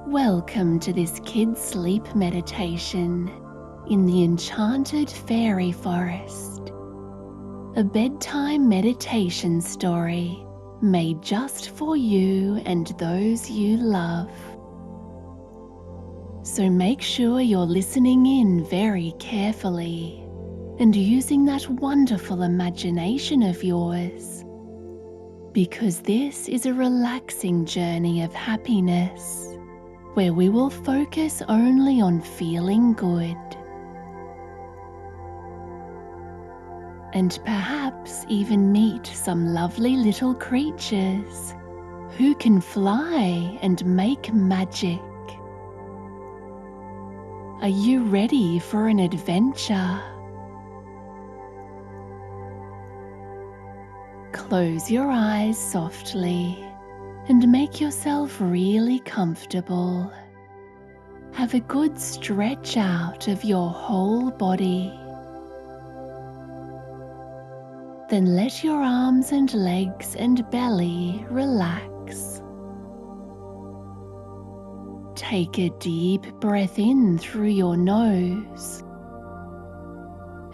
Welcome to this kids' sleep meditation in the enchanted fairy forest. A bedtime meditation story made just for you and those you love. So make sure you're listening in very carefully and using that wonderful imagination of yours, because this is a relaxing journey of happiness where we will focus only on feeling good. And perhaps even meet some lovely little creatures who can fly and make magic. Are you ready for an adventure? Close your eyes softly and make yourself really comfortable. Have a good stretch out of your whole body. Then let your arms and legs and belly relax. Take a deep breath in through your nose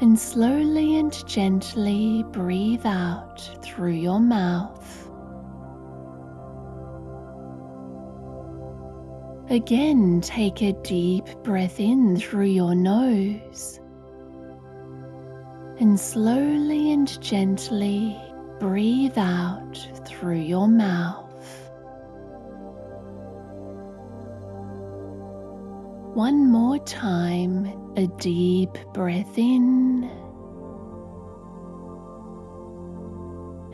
and slowly and gently breathe out through your mouth. Again, take a deep breath in through your nose and slowly and gently breathe out through your mouth. One more time, a deep breath in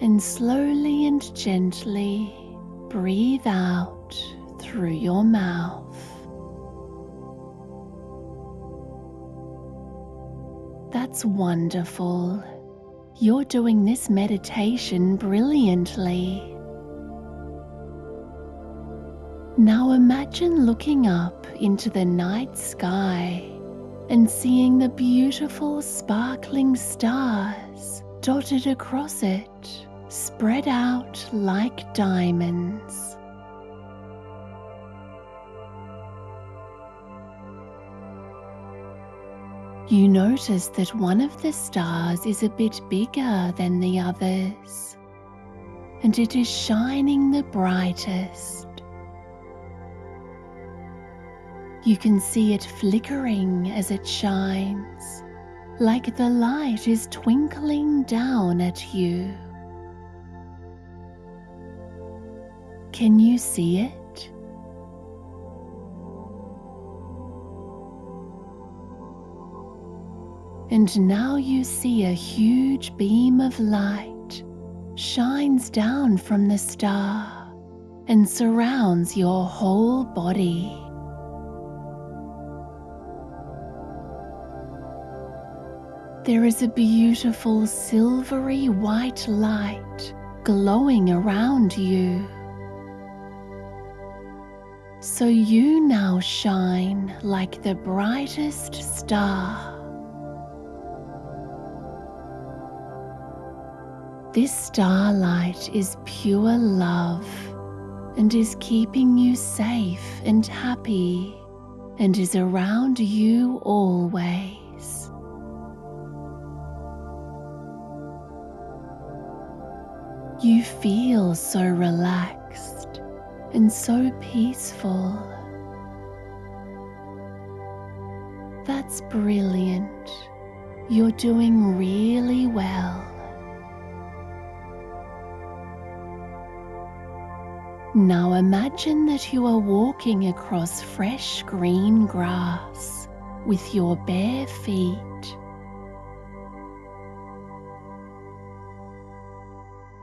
and slowly and gently breathe out through your mouth. That's wonderful. You're doing this meditation brilliantly. Now imagine looking up into the night sky and seeing the beautiful sparkling stars dotted across it, spread out like diamonds. You notice that one of the stars is a bit bigger than the others, and it is shining the brightest. You can see it flickering as it shines, like the light is twinkling down at you. Can you see it? And now you see a huge beam of light shines down from the star and surrounds your whole body. There is a beautiful silvery white light glowing around you. So you now shine like the brightest star. This starlight is pure love and is keeping you safe and happy and is around you always. You feel so relaxed and so peaceful. That's brilliant. You're doing really well. Now imagine that you are walking across fresh green grass with your bare feet.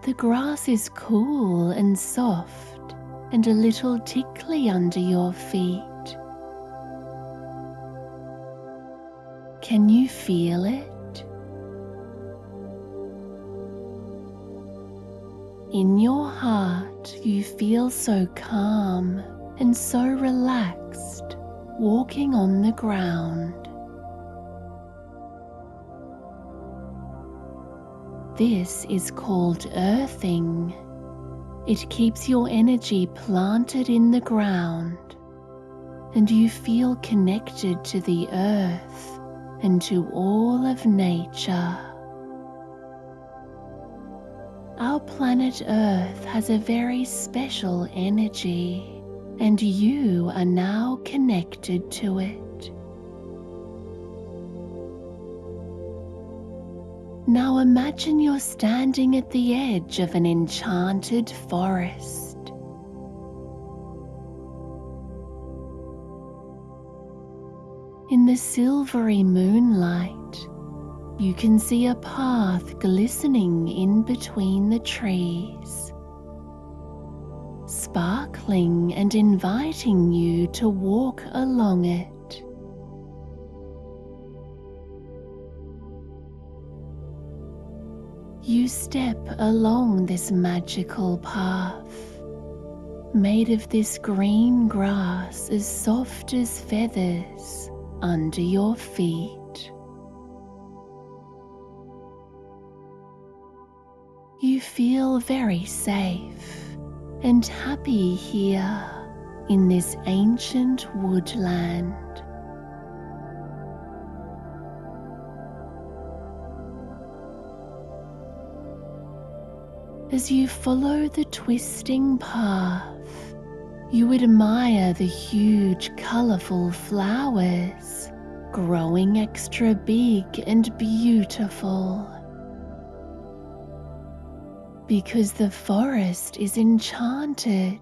The grass is cool and soft and a little tickly under your feet. Can you feel it? In your heart, you feel so calm and so relaxed walking on the ground. This is called earthing. It keeps your energy planted in the ground and you feel connected to the earth and to all of nature. Our planet Earth has a very special energy, and you are now connected to it. Now imagine you're standing at the edge of an enchanted forest. In the silvery moonlight, you can see a path glistening in between the trees, sparkling and inviting you to walk along it. You step along this magical path, made of this green grass as soft as feathers under your feet. You feel very safe and happy here in this ancient woodland. As you follow the twisting path, you admire the huge, colorful flowers growing extra big and beautiful. Because the forest is enchanted.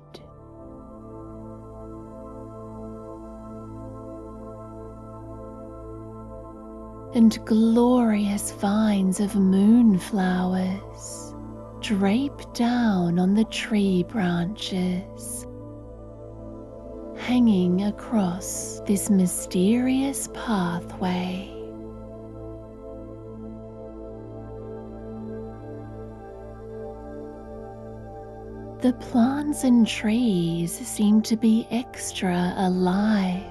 And glorious vines of moonflowers drape down on the tree branches, hanging across this mysterious pathway. The plants and trees seem to be extra alive,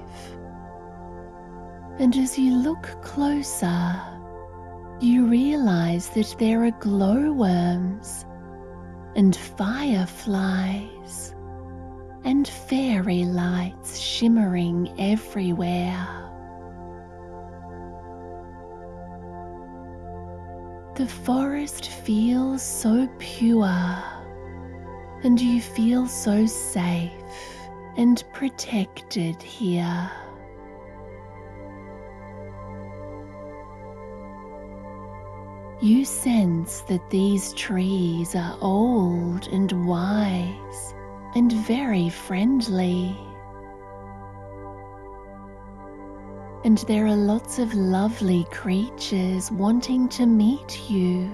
and as you look closer, you realize that there are glowworms and fireflies and fairy lights shimmering everywhere. The forest feels so pure, and you feel so safe and protected here. You sense that these trees are old and wise and very friendly. And there are lots of lovely creatures wanting to meet you.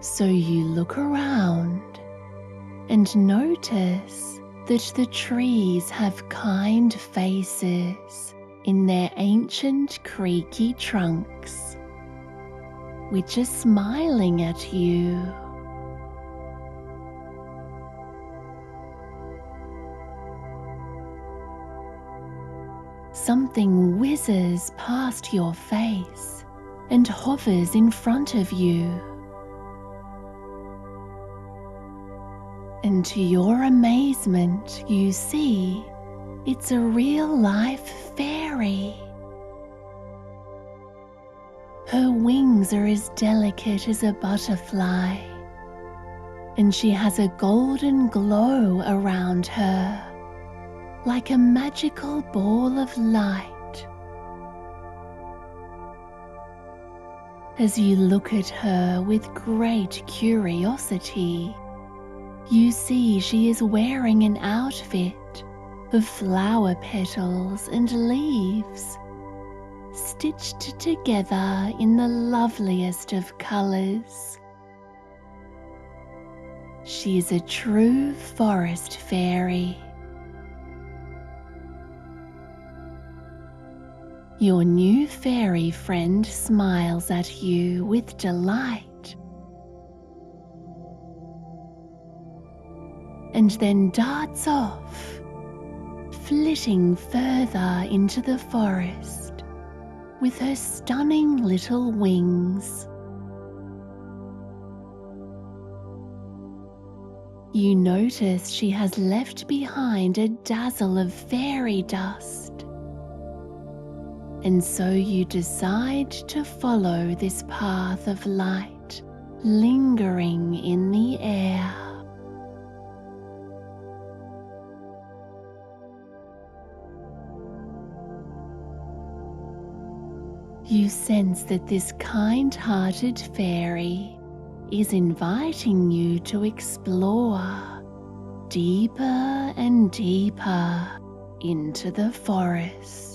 So you look around and notice that the trees have kind faces in their ancient creaky trunks, which are smiling at you. Something whizzes past your face and hovers in front of you. And to your amazement, you see it's a real-life fairy. Her wings are as delicate as a butterfly, and she has a golden glow around her, like a magical ball of light. As you look at her with great curiosity, you see she is wearing an outfit of flower petals and leaves, stitched together in the loveliest of colors. She is a true forest fairy. Your new fairy friend smiles at you with delight, and then darts off, flitting further into the forest with her stunning little wings. You notice she has left behind a dazzle of fairy dust, and so you decide to follow this path of light lingering in the air. You sense that this kind-hearted fairy is inviting you to explore deeper and deeper into the forest.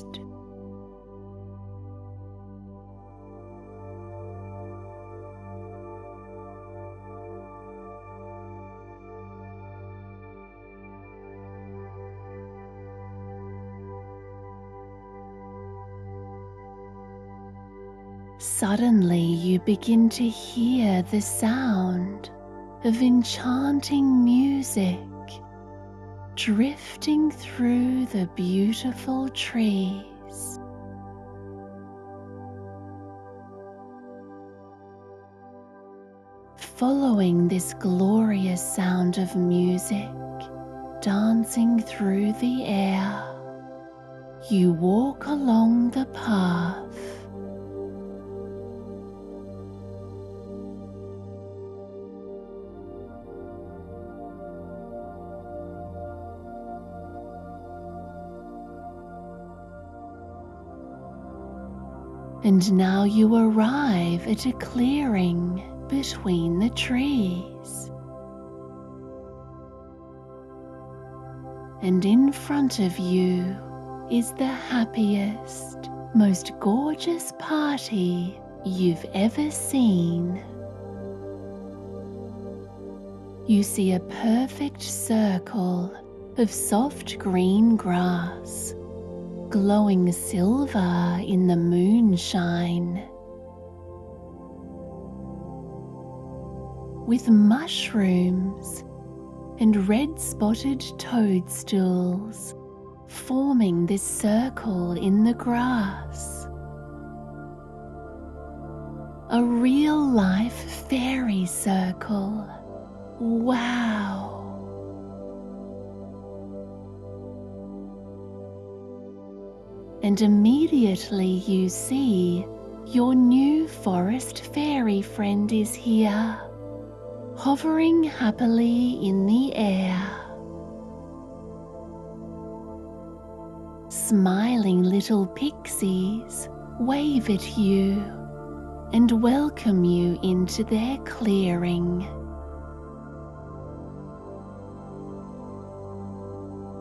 Suddenly you begin to hear the sound of enchanting music drifting through the beautiful trees. Following this glorious sound of music dancing through the air, you walk along the path. And now you arrive at a clearing between the trees. And in front of you is the happiest, most gorgeous party you've ever seen. You see a perfect circle of soft green grass, glowing silver in the moonshine, with mushrooms and red-spotted toadstools forming this circle in the grass. A real-life fairy circle. Wow! And immediately you see your new forest fairy friend is here, hovering happily in the air. Smiling little pixies wave at you and welcome you into their clearing.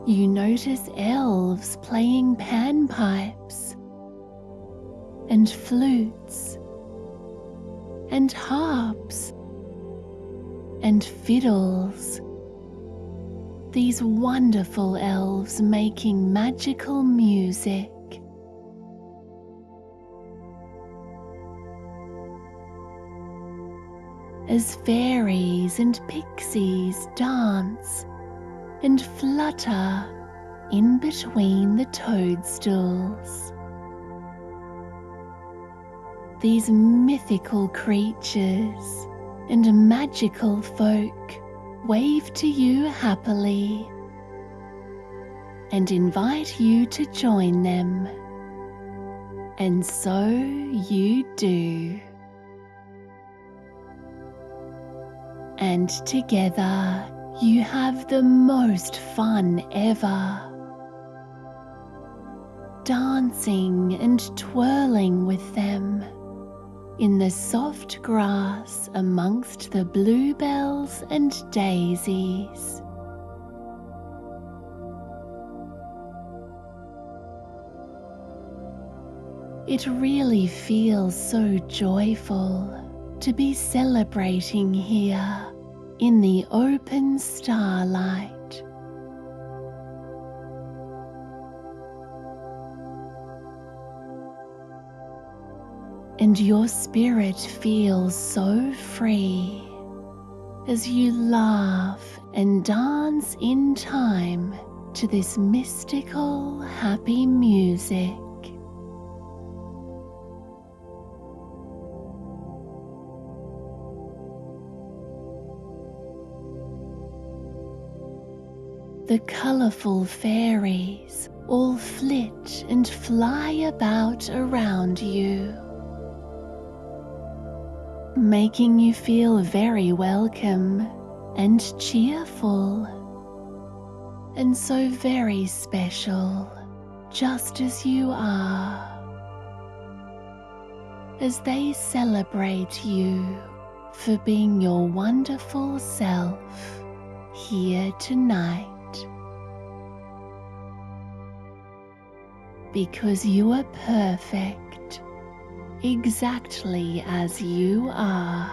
You notice elves playing panpipes and flutes and harps and fiddles. These wonderful elves making magical music. As fairies and pixies dance and flutter in between the toadstools. These mythical creatures and magical folk wave to you happily and invite you to join them. And so you do. And together you have the most fun ever, dancing and twirling with them in the soft grass amongst the bluebells and daisies. It really feels so joyful to be celebrating here in the open starlight. And your spirit feels so free as you laugh and dance in time to this mystical, happy music. the colourful fairies all flit and fly about around you, making you feel very welcome and cheerful, and so very special, just as you are, as they celebrate you for being your wonderful self here tonight. Because you are perfect, exactly as you are.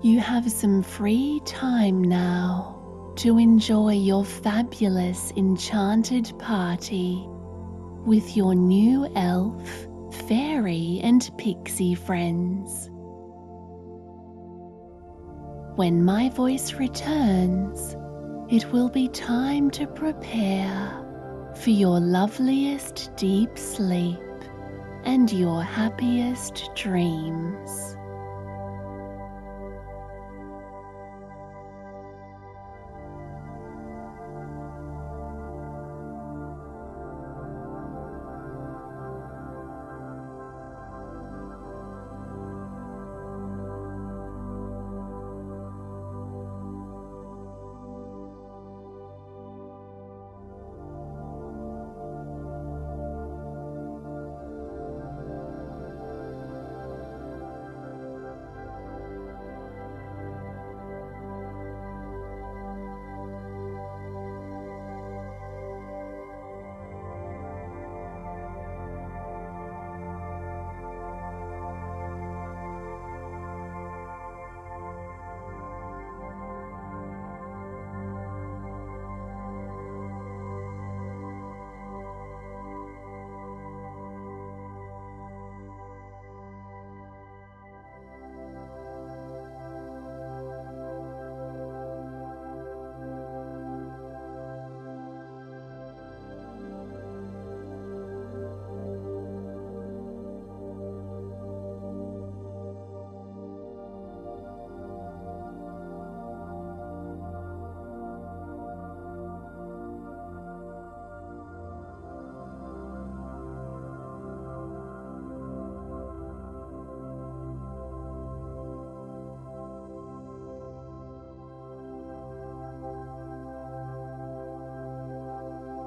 You have some free time now to enjoy your fabulous enchanted party with your new elf, fairy and pixie friends. When my voice returns, it will be time to prepare for your loveliest deep sleep and your happiest dreams.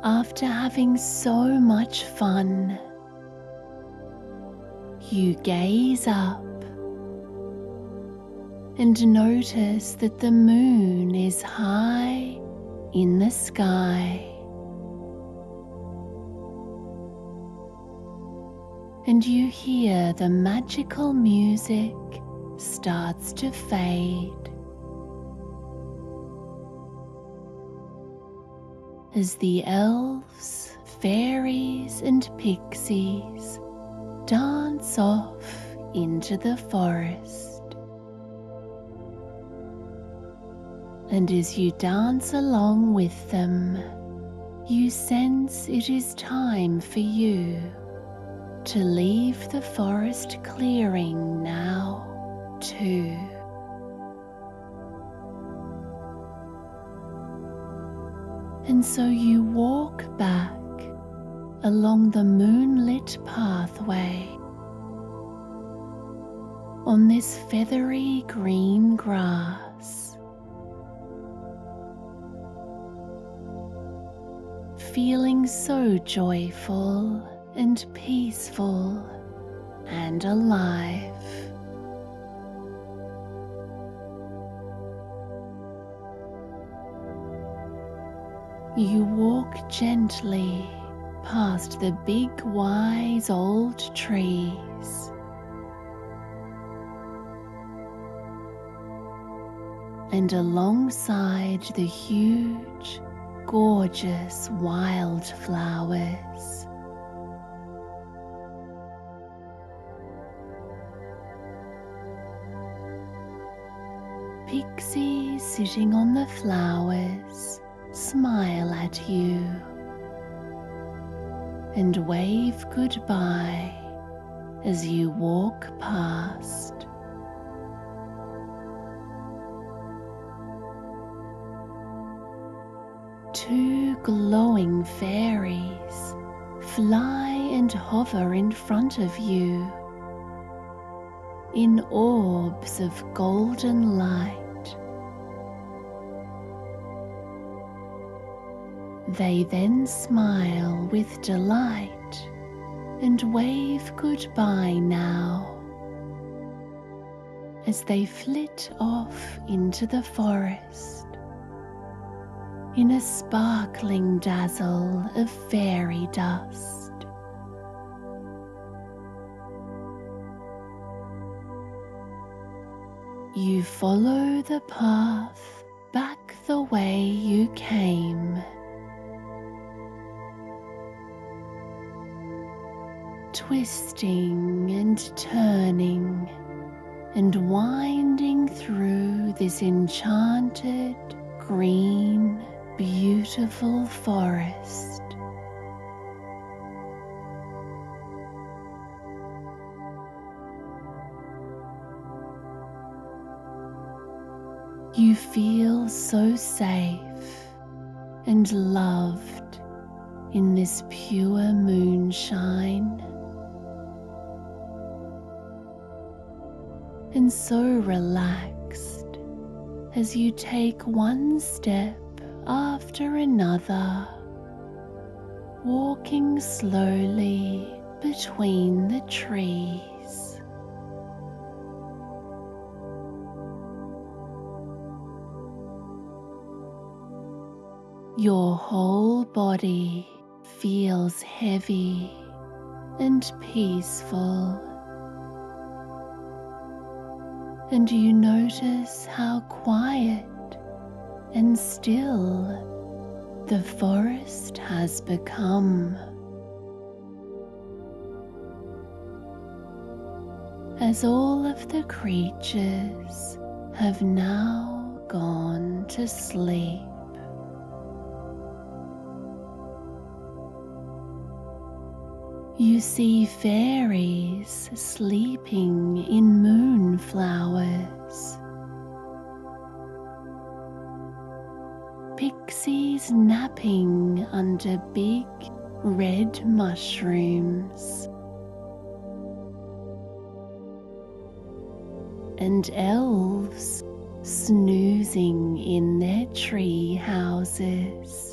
After having so much fun, you gaze up and notice that the moon is high in the sky, and you hear the magical music starts to fade as the elves, fairies and pixies dance off into the forest. And as you dance along with them, you sense it is time for you to leave the forest clearing now too. And so you walk back along the moonlit pathway on this feathery green grass, feeling so joyful and peaceful and alive. You walk gently past the big wise old trees, and alongside the huge, gorgeous wildflowers. Pixies sitting on the flowers smile at you and wave goodbye as you walk past. Two glowing fairies fly and hover in front of you in orbs of golden light. They then smile with delight and wave goodbye now as they flit off into the forest in a sparkling dazzle of fairy dust. You follow the path back the way you came, twisting and turning and winding through this enchanted, green, beautiful forest. You feel so safe and loved in this pure moonshine, and so relaxed as you take one step after another, walking slowly between the trees. Your whole body feels heavy and peaceful, and you notice how quiet and still the forest has become. As all of the creatures have now gone to sleep. You see fairies sleeping in moonflowers, pixies napping under big red mushrooms, and elves snoozing in their tree houses.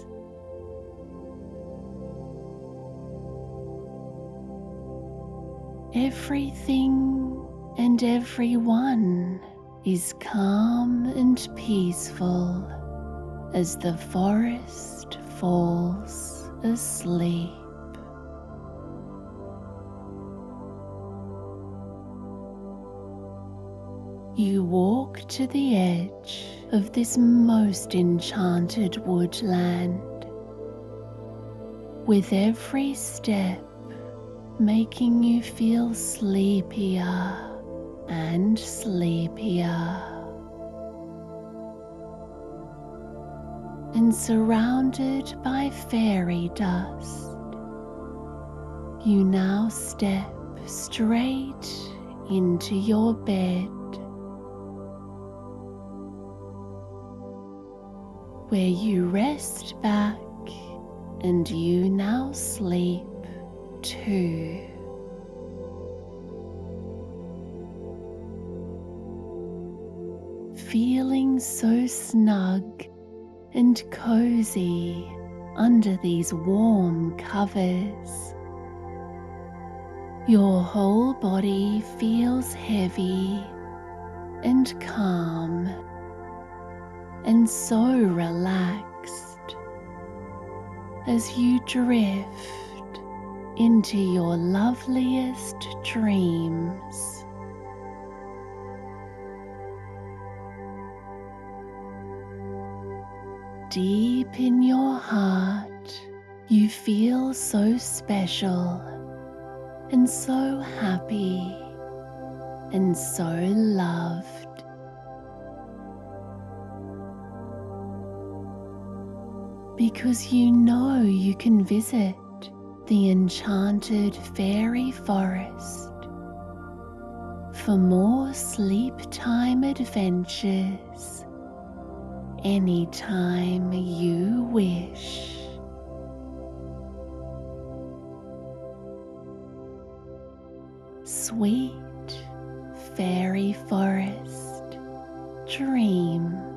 Everything and everyone is calm and peaceful as the forest falls asleep. You walk to the edge of this most enchanted woodland, with every step making you feel sleepier and sleepier. And surrounded by fairy dust, you now step straight into your bed, where you rest back and you now sleep too. Feeling so snug and cozy under these warm covers, your whole body feels heavy and calm and so relaxed as you drift into your loveliest dreams. Deep in your heart, you feel so special and so happy and so loved. Because you know you can visit the enchanted fairy forest, for more sleep time adventures anytime you wish. Sweet fairy forest, dream